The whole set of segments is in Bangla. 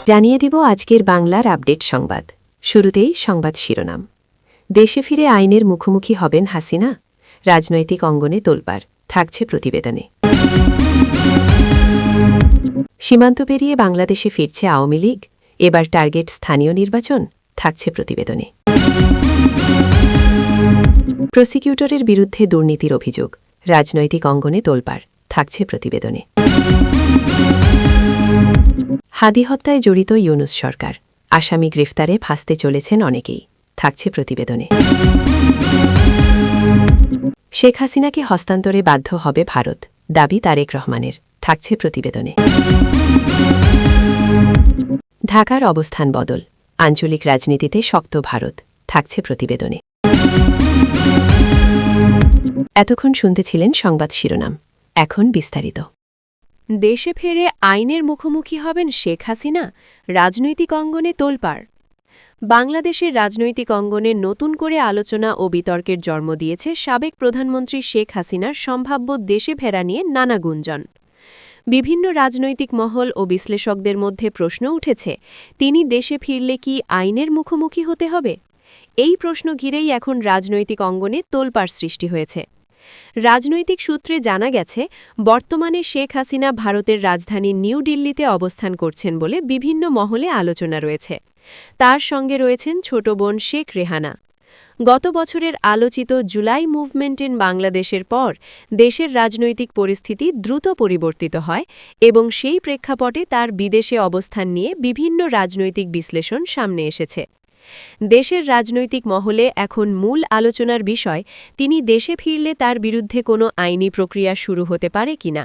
জানিয়ে দিব আজকের বাংলার আপডেট সংবাদ। শুরুতেই সংবাদ শিরোনাম। দেশে ফিরে আইনের মুখোমুখি হবেন হাসিনা, রাজনৈতিক অঙ্গনে তোলপাড়, থাকছে প্রতিবেদনে। সীমান্ত পেরিয়ে বাংলাদেশে ফিরছে আওয়ামী লীগ, এবার টার্গেট স্থানীয় নির্বাচন, থাকছে প্রতিবেদনে। প্রসিকিউটরের বিরুদ্ধে দুর্নীতির অভিযোগ, রাজনৈতিক অঙ্গনে তোলপাড়, থাকছে প্রতিবেদনে। হাদি হত্যায় জড়িত ইউনূস সরকার, আসামি গ্রেফতারে ফাঁসতে চলেছেন অনেকেই, থাকছে প্রতিবেদনে। শেখ হাসিনাকে হস্তান্তরে বাধ্য হবে ভারত, দাবি তারেক রহমানের, থাকছে প্রতিবেদনে। ঢাকার অবস্থান বদল, আঞ্চলিক রাজনীতিতে শক্ত ভারত, থাকছে প্রতিবেদনে। এতক্ষণ শুনতেছিলেন সংবাদ শিরোনাম, এখন বিস্তারিত। দেশে ফেরে আইনের মুখোমুখি হবেন শেখ হাসিনা, রাজনৈতিক অঙ্গনে তোলপাড়। বাংলাদেশের রাজনৈতিক অঙ্গনে নতুন করে আলোচনা ও বিতর্কের জন্ম দিয়েছে সাবেক প্রধানমন্ত্রী শেখ হাসিনার সম্ভাব্য দেশে ফেরা নিয়ে নানা গুঞ্জন। বিভিন্ন রাজনৈতিক মহল ও বিশ্লেষকদের মধ্যে প্রশ্ন উঠেছে, তিনি দেশে ফিরলে কি আইনের মুখোমুখি হতে হবে? এই প্রশ্ন ঘিরেই এখন রাজনৈতিক অঙ্গনে তোলপাড় সৃষ্টি হয়েছে। রাজনৈতিক সূত্রে জানা গেছে, বর্তমানে শেখ হাসিনা ভারতের রাজধানী নিউ দিল্লিতে অবস্থান করছেন বলে বিভিন্ন মহলে আলোচনা রয়েছে। তার সঙ্গে রয়েছেন ছোট বোন শেখ রেহানা। গত বছরের আলোচিত জুলাই মুভমেন্ট ইন বাংলাদেশের পর দেশের রাজনৈতিক পরিস্থিতি দ্রুত পরিবর্তিত হয় এবং সেই প্রেক্ষাপটে তার বিদেশে অবস্থান নিয়ে বিভিন্ন রাজনৈতিক বিশ্লেষণ সামনে এসেছে। দেশের রাজনৈতিক মহলে এখন মূল আলোচনার বিষয়, তিনি দেশে ফিরলে তার বিরুদ্ধে কোনো আইনি প্রক্রিয়া শুরু হতে পারে কিনা।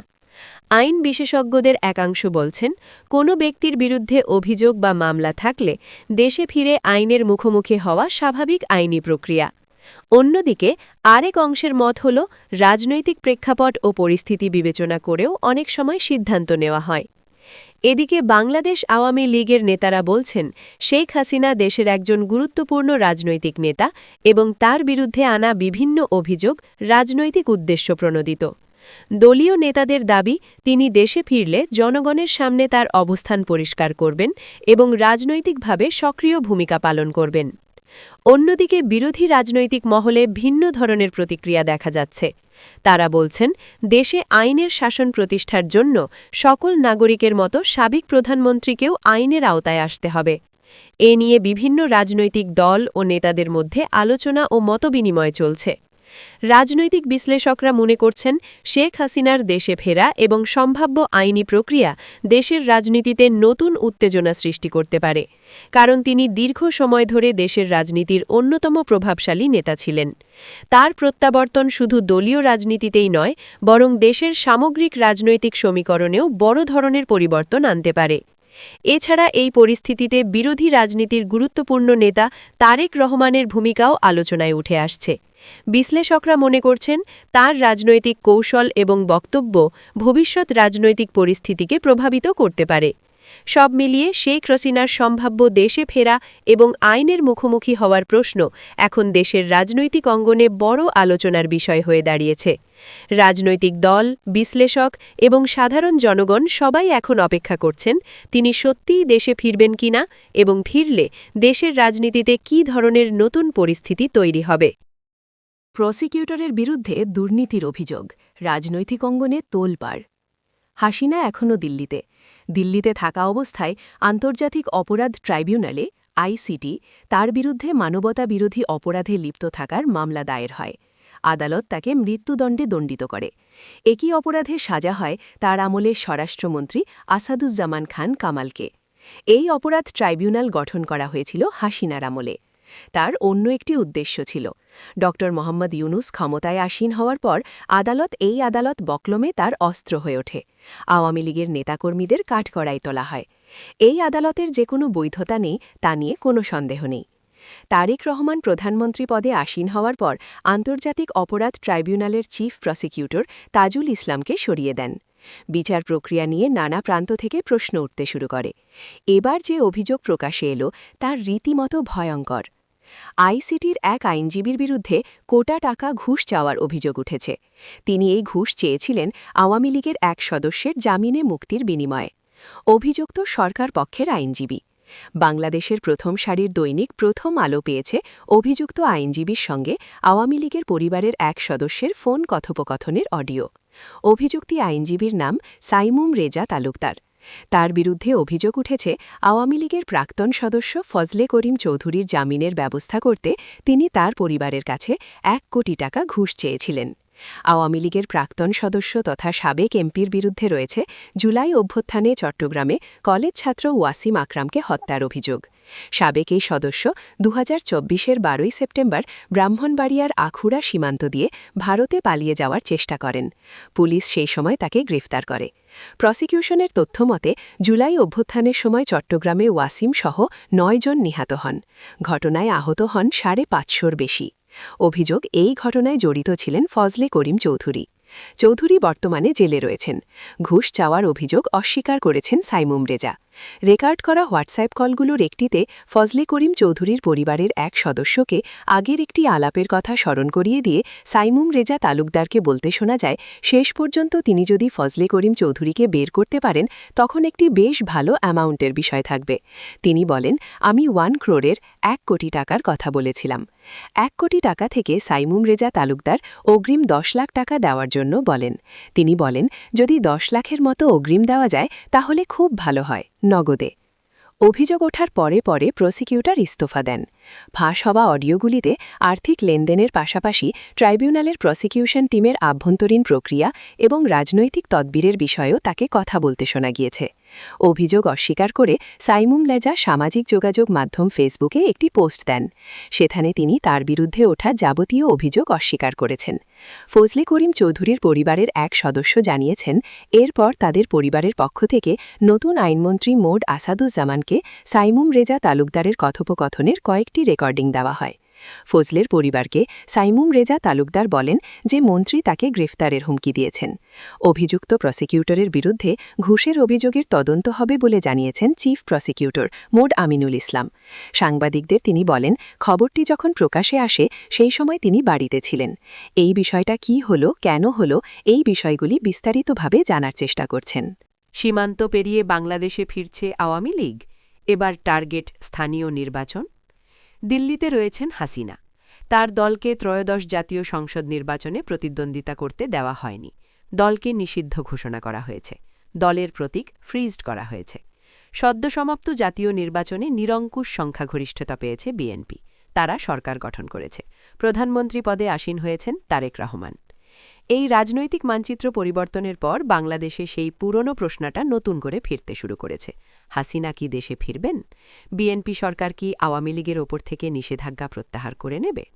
আইন বিশেষজ্ঞদের একাংশ বলছেন, কোনো ব্যক্তির বিরুদ্ধে অভিযোগ বা মামলা থাকলে দেশে ফিরে আইনের মুখোমুখি হওয়া স্বাভাবিক আইনি প্রক্রিয়া। অন্যদিকে আরেক অংশের মত হল, রাজনৈতিক প্রেক্ষাপট ও পরিস্থিতি বিবেচনা করেও অনেক সময় সিদ্ধান্ত নেওয়া হয়। এদিকে বাংলাদেশ আওয়ামী লীগের নেতারা বলছেন, শেখ হাসিনা দেশের একজন গুরুত্বপূর্ণ রাজনৈতিক নেতা এবং তার বিরুদ্ধে আনা বিভিন্ন অভিযোগ রাজনৈতিক উদ্দেশ্যপ্রণোদিত। দলীয় নেতাদের দাবি, তিনি দেশে ফিরলে জনগণের সামনে তার অবস্থান পরিষ্কার করবেন এবং রাজনৈতিকভাবে সক্রিয় ভূমিকা পালন করবেন। অন্যদিকে বিরোধী রাজনৈতিক মহলে ভিন্ন ধরনের প্রতিক্রিয়া দেখা যাচ্ছে। তারা বলছেন, দেশে আইনের শাসন প্রতিষ্ঠার জন্য সকল নাগরিকের মতো সাবেক প্রধানমন্ত্রীকেও আইনের আওতায় আসতে হবে। এ নিয়ে বিভিন্ন রাজনৈতিক দল ও নেতাদের মধ্যে আলোচনা ও মতবিনিময় চলছে। রাজনৈতিক বিশ্লেষকরা মনে করছেন, শেখ হাসিনার দেশে ফেরা এবং সম্ভাব্য আইনি প্রক্রিয়া দেশের রাজনীতিতে নতুন উত্তেজনা সৃষ্টি করতে পারে, কারণ তিনি দীর্ঘ সময় ধরে দেশের রাজনীতির অন্যতম প্রভাবশালী নেতা ছিলেন। তার প্রত্যাবর্তন শুধু দলীয় রাজনীতিতেই নয়, বরং দেশের সামগ্রিক রাজনৈতিক সমীকরণেও বড় ধরনের পরিবর্তন আনতে পারে। এছাড়া এই পরিস্থিতিতে বিরোধী রাজনীতির গুরুত্বপূর্ণ নেতা তারেক রহমানের ভূমিকাও আলোচনায় উঠে আসছে। বিশ্লেষকরা মনে করছেন, তার রাজনৈতিক কৌশল এবং বক্তব্য ভবিষ্যৎ রাজনৈতিক পরিস্থিতিকে প্রভাবিত করতে পারে। সব মিলিয়ে শেখ হাসিনার সম্ভাব্য দেশে ফেরা এবং আইনের মুখোমুখি হওয়ার প্রশ্ন এখন দেশের রাজনৈতিক অঙ্গনে বড় আলোচনার বিষয় হয়ে দাঁড়িয়েছে। রাজনৈতিক দল, বিশ্লেষক এবং সাধারণ জনগণ সবাই এখন অপেক্ষা করছেন, তিনি সত্যিই দেশে ফিরবেন কিনা এবং ফিরলে দেশের রাজনীতিতে কী ধরনের নতুন পরিস্থিতি তৈরি হবে। প্রসিকিউটরের বিরুদ্ধে দুর্নীতির অভিযোগ, রাজনৈতিক অঙ্গনে তোলপাড়। হাসিনা এখনও দিল্লিতে থাকা অবস্থায় আন্তর্জাতিক অপরাধ ট্রাইব্যুনালে আইসিটি তার বিরুদ্ধে মানবতা বিরোধী অপরাধে লিপ্ত থাকার মামলা দায়ের হয়। আদালত তাকে মৃত্যুদণ্ডে দণ্ডিত করে। একই অপরাধে সাজা হয় তার আমলে স্বরাষ্ট্রমন্ত্রী আসাদুজ্জামান খান কামালকে। এই অপরাধ ট্রাইব্যুনাল গঠন করা হয়েছিল হাসিনার আমলে। তার অন্য একটি উদ্দেশ্য ছিল, ড মোহাম্মদ ইউনূস ক্ষমতায় আসীন হওয়ার পর এই আদালত বকলমে তার অস্ত্র হয়ে ওঠে। আওয়ামী লীগের নেতাকর্মীদের কাঠগড়ায় তোলা হয়। এই আদালতের যে কোনো বৈধতা নেই তা নিয়ে কোনো সন্দেহ নেই। তারেক রহমান প্রধানমন্ত্রী পদে আসীন হওয়ার পর আন্তর্জাতিক অপরাধ ট্রাইব্যুনালের চিফ প্রসিকিউটর তাজুল ইসলামকে সরিয়ে দেন। বিচার প্রক্রিয়া নিয়ে নানা প্রান্ত থেকে প্রশ্ন উঠতে শুরু করে। এবার যে অভিযোগ প্রকাশে এলো তা রীতিমতো ভয়ঙ্কর। আইসিটির এক আইনজীবীর বিরুদ্ধে কোটা টাকা ঘুষ চাওয়ার অভিযোগ উঠেছে। তিনি এই ঘুষ চেয়েছিলেন আওয়ামী লীগের এক সদস্যের জামিনে মুক্তির বিনিময়ে। অভিযুক্ত সরকার পক্ষের আইনজীবী। বাংলাদেশের প্রথম সারির দৈনিক প্রথম আলো পেয়েছে অভিযুক্ত আইনজীবীর সঙ্গে আওয়ামী লীগের পরিবারের এক সদস্যের ফোন কথোপকথনের অডিও। অভিযুক্তি আইনজীবীর নাম সাইমুম রেজা তালুকদার। তার বিরুদ্ধে অভিযোগ উঠেছে আওয়ামী লীগের প্রাক্তন সদস্য ফজলে করিম চৌধুরীর জামিনের ব্যবস্থা করতে তিনি তার পরিবারের কাছে ১ কোটি টাকা ঘুষ চেয়েছিলেন। আওয়ামী লীগের প্রাক্তন সদস্য তথা সাবেক এমপির বিরুদ্ধে রয়েছে জুলাই অভ্যুত্থানে চট্টগ্রামে কলেজ ছাত্র ওয়াসিম আকরামকে হত্যার অভিযোগ। সাবেক এই সদস্য ২০২৪-এর ১২ই সেপ্টেম্বর ব্রাহ্মণবাড়িয়ার আখুড়া সীমান্ত দিয়ে ভারতে পালিয়ে যাওয়ার চেষ্টা করেন। পুলিশ সেই সময় তাকে গ্রেফতার করে। প্রসিকিউশনের তথ্যমতে জুলাই অভ্যুত্থানের সময় চট্টগ্রামে ওয়াসিম সহ ৯ জন নিহত হন। ঘটনায় আহত হন ৫৫০র বেশি। অভিযোগ এই ঘটনায় জড়িত ছিলেন ফজলে করিম চৌধুরী। চৌধুরী বর্তমানে জেলে রয়েছেন। ঘুষ চাওয়ার অভিযোগ অস্বীকার করেছেন সাইমুম রেজা। রেকর্ড করা হোয়াটসঅ্যাপ কলগুলোর একটিতে ফজলে করিম চৌধুরীর পরিবারের এক সদস্যকে আগের একটি আলাপের কথা স্মরণ করিয়ে দিয়ে সাইমুম রেজা তালুকদারকে বলতে শোনা যায়, শেষ পর্যন্ত তিনি যদি ফজলে করিম চৌধুরীকে বের করতে পারেন তখন একটি বেশ ভালো অ্যামাউন্টের বিষয় থাকবে। তিনি বলেন, আমি 1 crore-এর ১ কোটি টাকার কথা বলেছিলাম। ১ কোটি টাকা থেকে সাইমুম রেজা তালুকদার অগ্রিম ১০ লাখ টাকা দেওয়ার জন্য বলেন। তিনি বলেন, যদি ১০ লাখের মতো অগ্রিম দেওয়া যায় তাহলে খুব ভালো হয়, নগদে। অভিযোগ ওঠার পরে পরে প্রসিকিউটর ইস্তফা দেন। ফাঁস হওয়া অডিওগুলিতে আর্থিক লেনদেনের পাশাপাশি ট্রাইব্যুনালের প্রসিকিউশন টিমের আভ্যন্তরীণ প্রক্রিয়া এবং রাজনৈতিক তদবিরের বিষয়েও তাকে কথা বলতে শোনা গিয়েছে। অভিযোগ অস্বীকার করে সাইমুম রেজা সামাজিক যোগাযোগ মাধ্যম ফেসবুকে একটি পোস্ট দেন। সেখানে তিনি তার বিরুদ্ধে ওঠা যাবতীয় অভিযোগ অস্বীকার করেছেন। ফজলে করিম চৌধুরীর পরিবারের এক সদস্য জানিয়েছেন, এরপর তাদের পরিবারের পক্ষ থেকে নতুন আইনমন্ত্রী মোড আসাদুজ্জামানকে সাইমুম রেজা তালুকদারের কথোপকথনের কয়েকটি রেকর্ডিং দেওয়া হয়। ফজলের পরিবারকে সাইমুম রেজা তালুকদার বলেন যে মন্ত্রী তাকে গ্রেফতারের হুমকি দিয়েছেন। অভিযুক্ত প্রসিকিউটরের বিরুদ্ধে ঘুষের অভিযোগের তদন্ত হবে বলে জানিয়েছেন chief prosecutor mode Aminul Islam. সাংবাদিকদের তিনি বলেন, খবরটি যখন প্রকাশে আসে সেই সময় তিনি বাড়িতে ছিলেন। এই বিষয়টা কী হলো, কেন হলো, এই বিষয়গুলি বিস্তারিতভাবে জানার চেষ্টা করছেন। সীমান্ত পেরিয়ে বাংলাদেশে ফিরছে আওয়ামী লীগ, এবার টার্গেট স্থানীয় নির্বাচন। দিল্লিতে রয়েছেন হাসিনা। তার দলকে ত্রয়োদশ জাতীয় সংসদ নির্বাচনে প্রতিদ্বন্দ্বিতা করতে দেওয়া হয়নি। দলকে নিষিদ্ধ ঘোষণা করা হয়েছে। দলের প্রতীক ফ্রিজড করা হয়েছে। সদ্য সমাপ্ত জাতীয় নির্বাচনে নিরঙ্কুশ সংখ্যাগরিষ্ঠতা পেয়েছে বিএনপি। তারা সরকার গঠন করেছে। প্রধানমন্ত্রী পদে আসীন হয়েছেন তারেক রহমান। এই রাজনৈতিক মানচিত্র পরিবর্তনের পর বাংলাদেশে সেই পুরনো প্রশ্নটা নতুন করে ফিরতে শুরু করেছে। হাসিনা কি দেশে ফিরবেন? বিএনপি সরকার কি আওয়ামী লীগের ওপর থেকে নিষেধাজ্ঞা প্রত্যাহার করে নেবে?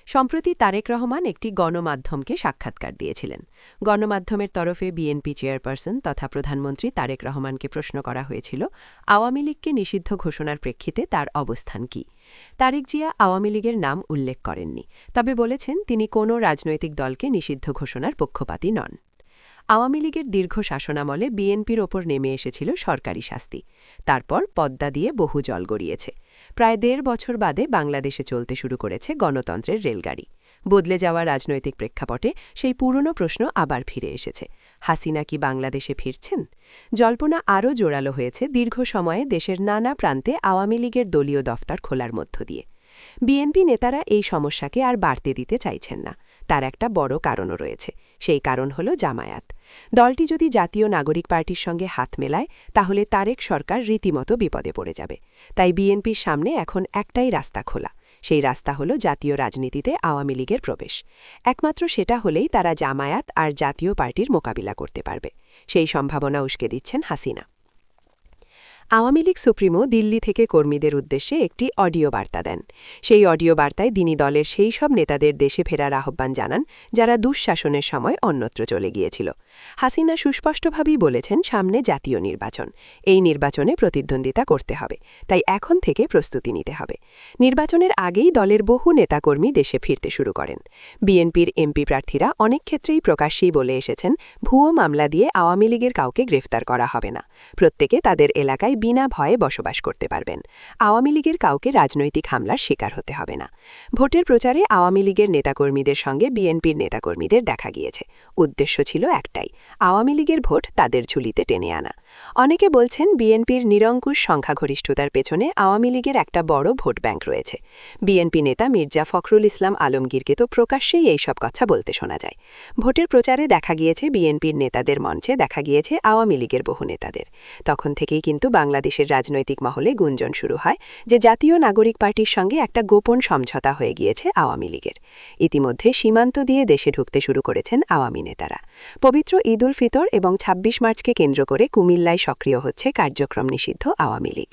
সম্প্রতি তারেক রহমান একটি গণমাধ্যমকে সাক্ষাৎকার দিয়েছিলেন। গণমাধ্যমের তরফে বিএনপি চেয়ারপারসন তথা প্রধানমন্ত্রী তারেক রহমানকে প্রশ্ন করা হয়েছিল, আওয়ামী লীগকে নিষিদ্ধ ঘোষণার প্রেক্ষিতে তার অবস্থান কি। তারেক জিয়া আওয়ামী লীগের নাম উল্লেখ করেননি, তবে বলেছেন তিনি কোনো রাজনৈতিক দলকে নিষিদ্ধ ঘোষণার পক্ষপাতী নন। আওয়ামী লীগের দীর্ঘ শাসনামলে বিএনপির ওপর নেমে এসেছিল সরকারি শাস্তি। তারপর পদ্মা দিয়ে বহু জল গড়িয়েছে। প্রায় ১.৫ বছর বাদে বাংলাদেশে চলতে শুরু করেছে গণতন্ত্রের রেলগাড়ি। বদলে যাওয়া রাজনৈতিক প্রেক্ষাপটে সেই পুরনো প্রশ্ন আবার ফিরে এসেছে। হাসিনা কি বাংলাদেশে ফিরছেন? জল্পনা আরও জোরালো হয়েছে দীর্ঘ সময়ে দেশের নানা প্রান্তে আওয়ামী লীগের দলীয় দফতর খোলার মধ্য দিয়ে। বিএনপি নেতারা এই সমস্যাকে আর বাড়তে দিতে চাইছেন না। তার একটা বড় কারণও রয়েছে। সেই কারণ হল জামায়াত। দলটি যদি জাতীয় নাগরিক পার্টির সঙ্গে হাত মেলায় তাহলে তারেক সরকার রীতিমতো বিপদে পড়ে যাবে। তাই বিএনপির সামনে এখন একটাই রাস্তা খোলা। সেই রাস্তা হল জাতীয় রাজনীতিতে আওয়ামী লীগের প্রবেশ। একমাত্র সেটা হলেই তারা জামায়াত আর জাতীয় পার্টির মোকাবিলা করতে পারবে। সেই সম্ভাবনা উস্কে দিচ্ছেন হাসিনা। আওয়ামী লীগ সুপ্রিমো দিল্লি থেকে কর্মীদের উদ্দেশ্যে একটি অডিও বার্তা দেন। সেই অডিও বার্তায় তিনি দলের সেই সব নেতাদের দেশে ফেরার আহ্বান জানান যারা দুঃশাসনের সময় অন্যত্র চলে গিয়েছিল। হাসিনা সুস্পষ্টভাবেই বলেছেন, সামনে জাতীয় নির্বাচন। এই নির্বাচনে প্রতিদ্বন্দ্বিতা করতে হবে, তাই এখন থেকে প্রস্তুতি নিতে হবে। নির্বাচনের আগেই দলের বহু নেতাকর্মী দেশে ফিরতে শুরু করেন। বিএনপির এমপি প্রার্থীরা অনেক ক্ষেত্রেই প্রকাশ্যেই বলে এসেছেন, ভুয়ো মামলা দিয়ে আওয়ামী লীগের কাউকে গ্রেফতার করা হবে না। প্রত্যেকে তাদের এলাকায় বিনা ভয়ে বসবাস করতে পারবেন। আওয়ামী লীগের কাউকে রাজনৈতিক হামলার শিকার হতে হবে না। ভোটের প্রচারে আওয়ামী লীগের নেতাকর্মীদের সঙ্গে বিএনপির নেতাকর্মীদের দেখা গিয়েছে। উদ্দেশ্য ছিল একটাই, আওয়ামী লীগের ভোট তাদের ঝুলিতে টেনে আনা। অনেকে বলছেন বিএনপির নিরঙ্কুশ সংখ্যাগরিষ্ঠতার পেছনে আওয়ামী লীগের একটা বড় ভোট ব্যাংক রয়েছে। বিএনপি নেতা মির্জা ফখরুল ইসলাম আলমগীরকে তো প্রকাশ্যেই এইসব কথা বলতে শোনা যায়। ভোটের প্রচারে দেখা গিয়েছে বিএনপির নেতাদের মঞ্চে, দেখা গিয়েছে আওয়ামী লীগের বহু নেতাদের। তখন থেকেই কিন্তু বাংলাদেশের রাজনৈতিক মহলে গুঞ্জন শুরু হয় যে জাতীয় নাগরিক পার্টির সঙ্গে একটা গোপন সমঝোতা হয়ে গিয়েছে আওয়ামী লীগের। ইতিমধ্যে সীমান্ত দিয়ে দেশে ঢুকতে শুরু করেছেন আওয়ামী নেতারা। পবিত্র ঈদ উল ফিতর এবং ২৬ মার্চকে কেন্দ্র করে কুমিল্লায় সক্রিয় হচ্ছে কার্যক্রম নিষিদ্ধ আওয়ামী লীগ।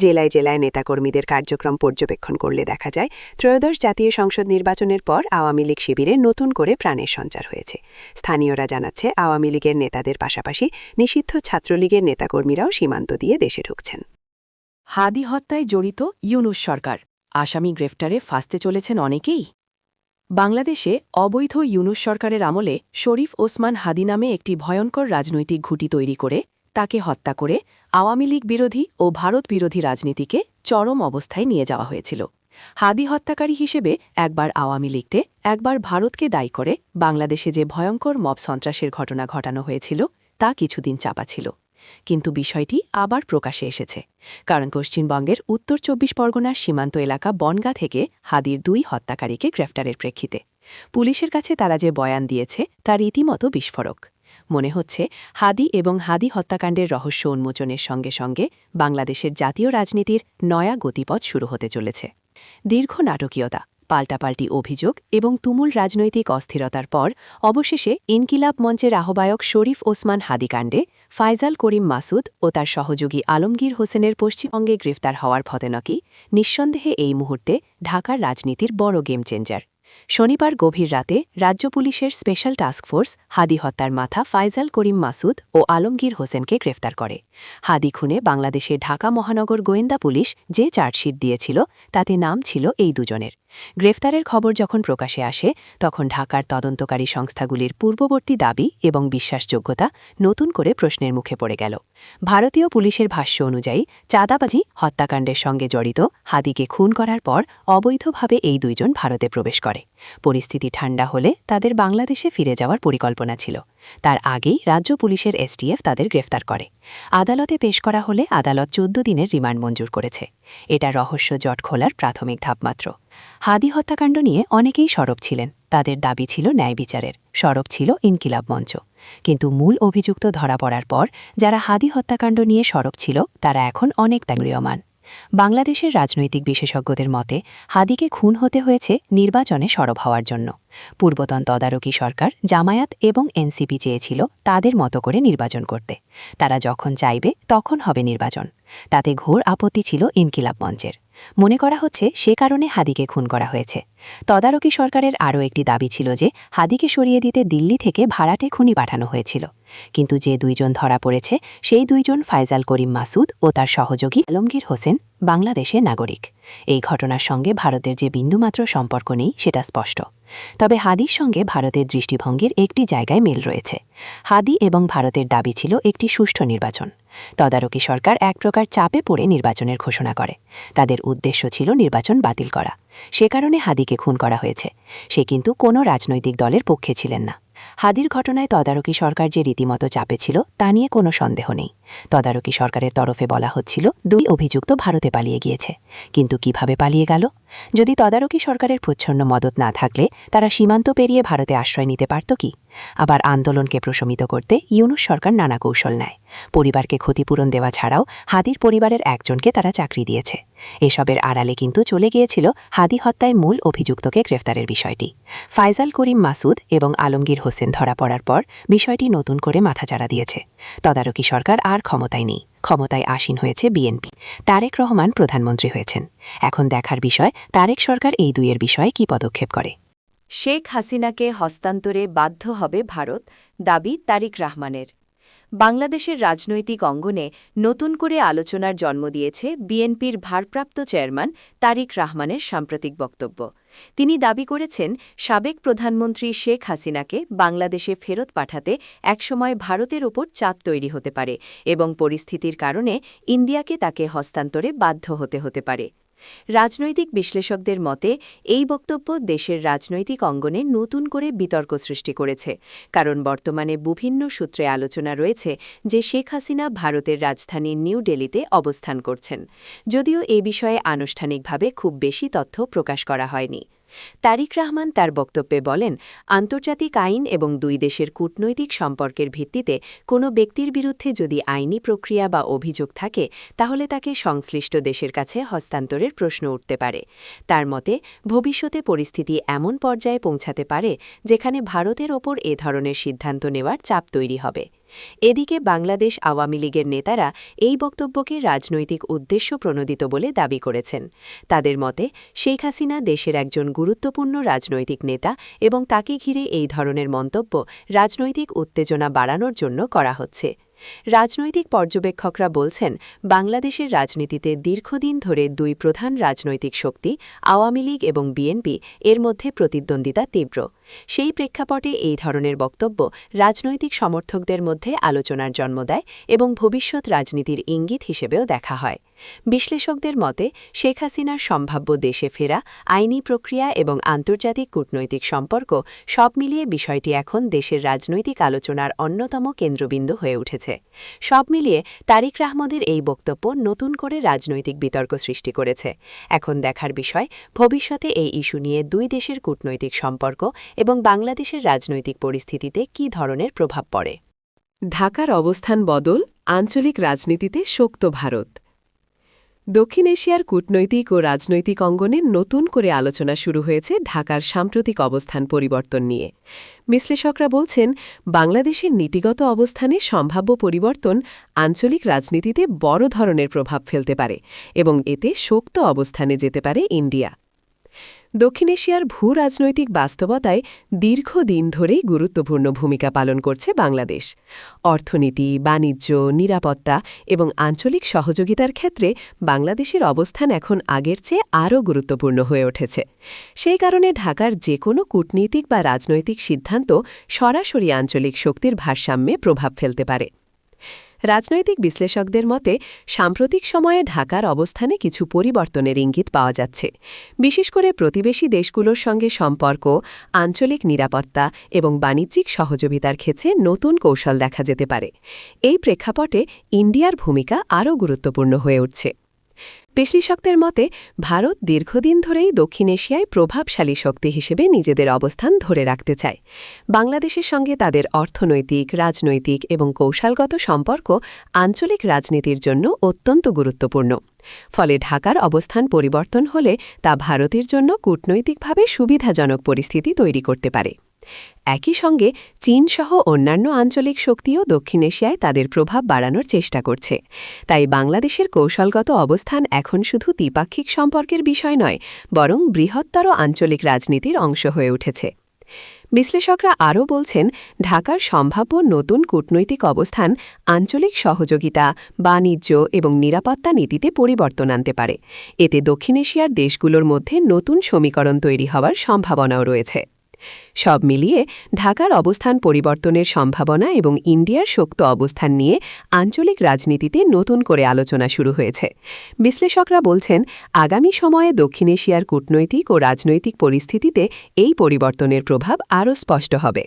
জেলায় জেলায় নেতাকর্মীদের কার্যক্রম পর্যবেক্ষণ করলে দেখা যায় ত্রয়োদশ জাতীয় সংসদ নির্বাচনের পর আওয়ামী লীগ শিবিরে নতুন করে প্রাণের সঞ্চার হয়েছে। স্থানীয়রা জানাচ্ছে আওয়ামী লীগের নেতাদের পাশাপাশি নিষিদ্ধ ছাত্রলীগের নেতাকর্মীরাও সীমান্ত দিয়ে দেশে ঢুকছেন। হাদি হত্যায় জড়িত ইউনূস সরকার, আসামি গ্রেফতারে ফাঁসতে চলেছেন অনেকেই। বাংলাদেশে অবৈধ ইউনূস সরকারের আমলে শরীফ ওসমান হাদি নামে একটি ভয়ঙ্কর রাজনৈতিক ঘুঁটি তৈরি করে তাকে হত্যা করে আওয়ামী লীগ বিরোধী ও ভারত বিরোধী রাজনীতিকে চরম অবস্থায় নিয়ে যাওয়া হয়েছিল। হাদি হত্যাকারী হিসেবে একবার আওয়ামী লীগকে, একবার ভারতকে দায়ী করে বাংলাদেশে যে ভয়ঙ্কর মব সন্ত্রাসের ঘটনা ঘটানো হয়েছিল তা কিছুদিন চাপা ছিল। কিন্তু বিষয়টি আবার প্রকাশে এসেছে, কারণ পশ্চিমবঙ্গের উত্তর ২৪ পরগনার সীমান্ত এলাকা বনগাঁ থেকে হাদির ২ হত্যাকারীকে গ্রেফতারের প্রেক্ষিতে পুলিশের কাছে তারা যে বয়ান দিয়েছে তা রীতিমতো বিস্ফোরক। মনে হচ্ছে হাদি এবং হাদি হত্যাকাণ্ডের রহস্য উন্মোচনের সঙ্গে সঙ্গে বাংলাদেশের জাতীয় রাজনীতির নয়া গতিপথ শুরু হতে চলেছে। দীর্ঘ নাটকীয়তা, পাল্টাপাল্টি অভিযোগ এবং তুমুল রাজনৈতিক অস্থিরতার পর অবশেষে ইনকিলাব মঞ্চের আহ্বায়ক শরীফ ওসমান হাদিকাণ্ডে ফায়জাল করিম মাসুদ ও তার সহযোগী আলমগীর হোসেনের পশ্চিমবঙ্গে গ্রেফতার হওয়ার ফতেনকি নিঃসন্দেহে এই মুহূর্তে ঢাকার রাজনীতির বড় গেম চেঞ্জার। শনিবার গভীর রাতে রাজ্য পুলিশের স্পেশাল টাস্কফোর্স হাদি হত্যার মাথা ফায়জাল করিম মাসুদ ও আলমগীর হোসেনকে গ্রেফতার করে। হাদি খুনে বাংলাদেশের ঢাকা মহানগর গোয়েন্দা পুলিশ যে চার্জশিট দিয়েছিল তাতে নাম ছিল এই দুজনের। গ্রেফতারের খবর যখন প্রকাশে আসে তখন ঢাকার তদন্তকারী সংস্থাগুলির পূর্ববর্তী দাবি এবং বিশ্বাসযোগ্যতা নতুন করে প্রশ্নের মুখে পড়ে গেল। ভারতীয় পুলিশের ভাষ্য অনুযায়ী চাঁদাবাজি হত্যাকাণ্ডের সঙ্গে জড়িত হাদিকে খুন করার পর অবৈধভাবে এই দুইজন ভারতে প্রবেশ করে। পরিস্থিতি ঠান্ডা হলে তাদের বাংলাদেশে ফিরে যাওয়ার পরিকল্পনা ছিল। তার আগেই রাজ্য পুলিশের এসটিএফ তাদের গ্রেফতার করে। আদালতে পেশ করা হলে আদালত ১৪ দিনের রিমান্ড মঞ্জুর করেছে। এটা রহস্য জট খোলার প্রাথমিক ধাপ মাত্র। হাদি হত্যাকাণ্ড নিয়ে অনেকেই সরব ছিলেন, তাদের দাবি ছিল ন্যায় বিচারের, সরব ছিল ইনকিলাব মঞ্চ। কিন্তু মূল অভিযুক্ত ধরা পড়ার পর যারা হাদি হত্যাকাণ্ড নিয়ে সরব ছিল তারা এখন অনেক ত্যাগীয়মান। বাংলাদেশের রাজনৈতিক বিশেষজ্ঞদের মতে হাদিকে খুন হতে হয়েছে নির্বাচনে সরব হওয়ার জন্য। পূর্বতন তদারকি সরকার জামায়াত এবং এনসিপি চেয়েছিল তাদের মতো করে নির্বাচন করতে। তারা যখন চাইবে তখন হবে নির্বাচন। তাতে ঘোর আপত্তি ছিল ইনকিলাব মঞ্চের। মনে করা হচ্ছে সে কারণে হাদিকে খুন করা হয়েছে। তদারকি সরকারের আরও একটি দাবি ছিল যে হাদিকে সরিয়ে দিতে দিল্লি থেকে ভাড়াটে খুনি পাঠানো হয়েছিল। কিন্তু যে দুইজন ধরা পড়েছে সেই দুইজন ফায়জাল করিম মাসুদ ও তার সহযোগী আলমগীর হোসেন বাংলাদেশের নাগরিক। এই ঘটনার সঙ্গে ভারতের যে বিন্দুমাত্র সম্পর্ক নেই সেটা স্পষ্ট। তবে হাদির সঙ্গে ভারতের দৃষ্টিভঙ্গির একটি জায়গায় মিল রয়েছে। হাদি এবং ভারতের দাবি ছিল একটি সুষ্ঠু নির্বাচন। তদারকি সরকার এক প্রকার চাপে পড়ে নির্বাচনের ঘোষণা করে। তাদের উদ্দেশ্য ছিল নির্বাচন বাতিল করা। সে কারণে হাদিকে খুন করা হয়েছে। সে কিন্তু কোনো রাজনৈতিক দলের পক্ষে ছিলেন না। হাদির ঘটনায় তদারকি সরকার যে রীতিমতো চাপে ছিল তা নিয়ে কোনো সন্দেহ নেই। তদারকি সরকারের তরফে বলা হচ্ছিল ২ অভিযুক্ত ভারতে পালিয়ে গিয়েছে। কিন্তু কিভাবে পালিয়ে গেল? যদি তদারকি সরকারের প্রচ্ছন্ন মদত না থাকলে তারা সীমান্ত পেরিয়ে ভারতে আশ্রয় নিতে পারত কি? আবার আন্দোলনকে প্রশমিত করতে ইউনূস সরকার নানা কৌশল নেয়। পরিবারকে ক্ষতিপূরণ দেওয়া ছাড়াও হাদির পরিবারের একজনকে তারা চাকরি দিয়েছে। এসবের আড়ালে কিন্তু চলে গিয়েছিল হাদি হত্যায় মূল অভিযুক্তকে গ্রেফতারের বিষয়টি। ফায়জাল করিম মাসুদ এবং আলমগীর হোসেন ধরা পড়ার পর বিষয়টি নতুন করে মাথাচাড়া দিয়েছে। তদারকি সরকার আর ক্ষমতায় নেই, ক্ষমতায় আসীন হয়েছে বিএনপি। তারেক রহমান প্রধানমন্ত্রী হয়েছেন। এখন দেখার বিষয় তারেক সরকার এই দুইয়ের বিষয়ে কী পদক্ষেপ করে। শেখ হাসিনাকে হস্তান্তরে বাধ্য হবে ভারত, দাবি তারিক রহমানের। বাংলাদেশের রাজনৈতিক অঙ্গনে নতুন করে আলোচনার জন্ম দিয়েছে বিএনপির ভারপ্রাপ্ত চেয়ারম্যান তারিক রহমানের সাম্প্রতিক বক্তব্য। তিনি দাবি করেছেন, সাবেক প্রধানমন্ত্রী শেখ হাসিনাকে বাংলাদেশে ফেরত পাঠাতে একসময় ভারতের ওপর চাপ তৈরি হতে পারে এবং পরিস্থিতির কারণে ইন্ডিয়াকে তাকে হস্তান্তরে বাধ্য হতে পারে। রাজনৈতিক বিশ্লেষকদের মতে এই বক্তব্য দেশের রাজনৈতিক অঙ্গনে নতুন করে বিতর্ক সৃষ্টি করেছে, কারণ বর্তমানে বিভিন্ন সূত্রে আলোচনা রয়েছে যে শেখ হাসিনা ভারতের রাজধানী নিউ দিল্লিতে অবস্থান করছেন, যদিও এ বিষয়ে আনুষ্ঠানিকভাবে খুব বেশি তথ্য প্রকাশ করা হয়নি। তারিক রহমান তার বক্তব্যে বলেন, আন্তর্জাতিক আইন এবং দুই দেশের কূটনৈতিক সম্পর্কের ভিত্তিতে কোনো ব্যক্তির বিরুদ্ধে যদি আইনি প্রক্রিয়া বা অভিযোগ থাকে তাহলে তাকে সংশ্লিষ্ট দেশের কাছে হস্তান্তরের প্রশ্ন উঠতে পারে। তার মতে, ভবিষ্যতে পরিস্থিতি এমন পর্যায়ে পৌঁছাতে পারে যেখানে ভারতের ওপর এ ধরনের সিদ্ধান্ত নেওয়ার চাপ তৈরি হবে। এদিকে বাংলাদেশ আওয়ামী লীগের নেতারা এই বক্তব্যকে রাজনৈতিক উদ্দেশ্য প্রণোদিত বলে দাবি করেছেন। তাদের মতে, শেখ হাসিনা দেশের একজন গুরুত্বপূর্ণ রাজনৈতিক নেতা এবং তাকে ঘিরে এই ধরনের মন্তব্য রাজনৈতিক উত্তেজনা বাড়ানোর জন্য করা হচ্ছে। রাজনৈতিক পর্যবেক্ষকরা বলছেন, বাংলাদেশের রাজনীতিতে দীর্ঘদিন ধরে দুই প্রধান রাজনৈতিক শক্তি আওয়ামী লীগ এবং বিএনপি এর মধ্যে প্রতিদ্বন্দ্বিতা তীব্র। সেই প্রেক্ষাপটে এই ধরনের বক্তব্য রাজনৈতিক সমর্থকদের মধ্যে আলোচনার জন্ম দেয় এবং ভবিষ্যৎ রাজনীতির ইঙ্গিত হিসেবেও দেখা হয়। বিশ্লেষকদের মতে, শেখ হাসিনার সম্ভাব্য দেশে ফেরা, আইনি প্রক্রিয়া এবং আন্তর্জাতিক কূটনৈতিক সম্পর্ক সব মিলিয়ে বিষয়টি এখন দেশের রাজনৈতিক আলোচনার অন্যতম কেন্দ্রবিন্দু হয়ে উঠেছে। সব মিলিয়ে তারিক রহমানের এই বক্তব্য নতুন করে রাজনৈতিক বিতর্ক সৃষ্টি করেছে। এখন দেখার বিষয়, ভবিষ্যতে এই ইস্যু নিয়ে দুই দেশের কূটনৈতিক সম্পর্ক এবং বাংলাদেশের রাজনৈতিক পরিস্থিতিতে কী ধরনের প্রভাব পড়ে। ঢাকার অবস্থান বদল, আঞ্চলিক রাজনীতিতে শক্ত ভারত। দক্ষিণ এশিয়ার কূটনৈতিক ও রাজনৈতিক অঙ্গনে নতুন করে আলোচনা শুরু হয়েছে ঢাকার সাম্প্রতিক অবস্থান পরিবর্তন নিয়ে। বিশ্লেষকরা বলছেন, বাংলাদেশের নীতিগত অবস্থানে সম্ভাব্য পরিবর্তন আঞ্চলিক রাজনীতিতে বড় ধরনের প্রভাব ফেলতে পারে এবং এতে শক্ত অবস্থানে যেতে পারে ইন্ডিয়া। দক্ষিণ এশিয়ার ভূ-রাজনৈতিক বাস্তবতায় দীর্ঘদিন ধরেই গুরুত্বপূর্ণ ভূমিকা পালন করছে বাংলাদেশ। অর্থনীতি, বাণিজ্য, নিরাপত্তা এবং আঞ্চলিক সহযোগিতার ক্ষেত্রে বাংলাদেশের অবস্থান এখন আগের চেয়ে আরও গুরুত্বপূর্ণ হয়ে উঠেছে। সেই কারণে ঢাকার যে কোনো কূটনীতিক বা রাজনৈতিক সিদ্ধান্ত সরাসরি আঞ্চলিক শক্তির ভারসাম্যে প্রভাব ফেলতে পারে। রাজনৈতিক বিশ্লেষকদের মতে, সাম্প্রতিক সময়ে ঢাকার অবস্থানে কিছু পরিবর্তনের ইঙ্গিত পাওয়া যাচ্ছে। বিশেষ করে প্রতিবেশী দেশগুলোর সঙ্গে সম্পর্ক, আঞ্চলিক নিরাপত্তা এবং বাণিজ্যিক সহযোগিতার ক্ষেত্রে নতুন কৌশল দেখা যেতে পারে। এই প্রেক্ষাপটে ইন্ডিয়ার ভূমিকা আরও গুরুত্বপূর্ণ হয়ে উঠছে। বিশ্লেষকদের মতে, ভারত দীর্ঘদিন ধরেই দক্ষিণ এশিয়ায় প্রভাবশালী শক্তি হিসেবে নিজেদের অবস্থান ধরে রাখতে চায়। বাংলাদেশের সঙ্গে তাদের অর্থনৈতিক, রাজনৈতিক এবং কৌশলগত সম্পর্ক আঞ্চলিক রাজনীতির জন্য অত্যন্ত গুরুত্বপূর্ণ। ফলে ঢাকার অবস্থান পরিবর্তন হলে তা ভারতের জন্য কূটনৈতিকভাবে সুবিধাজনক পরিস্থিতি তৈরি করতে পারে। একই সঙ্গে চীনসহ অন্যান্য আঞ্চলিক শক্তিও দক্ষিণ এশিয়ায় তাদের প্রভাব বাড়ানোর চেষ্টা করছে। তাই বাংলাদেশের কৌশলগত অবস্থান এখন শুধু দ্বিপাক্ষিক সম্পর্কের বিষয় নয়, বরং বৃহত্তর আঞ্চলিক রাজনীতির অংশ হয়ে উঠেছে। বিশ্লেষকরা আরও বলছেন, ঢাকার সম্ভাব্য নতুন কূটনৈতিক অবস্থান আঞ্চলিক সহযোগিতা, বাণিজ্য এবং নিরাপত্তা নীতিতে পরিবর্তন আনতে পারে। এতে দক্ষিণ এশিয়ার দেশগুলোর মধ্যে নতুন সমীকরণ তৈরি হওয়ার সম্ভাবনাও রয়েছে। সব মিলিয়ে ঢাকার অবস্থান পরিবর্তনের সম্ভাবনা এবং ইন্ডিয়ার শক্ত অবস্থান নিয়ে আঞ্চলিক রাজনীতিতে নতুন করে আলোচনা শুরু হয়েছে। বিশ্লেষকরা বলছেন, আগামী সময়ে দক্ষিণ এশিয়ার কূটনৈতিক ও রাজনৈতিক পরিস্থিতিতে এই পরিবর্তনের প্রভাব আরও স্পষ্ট হবে।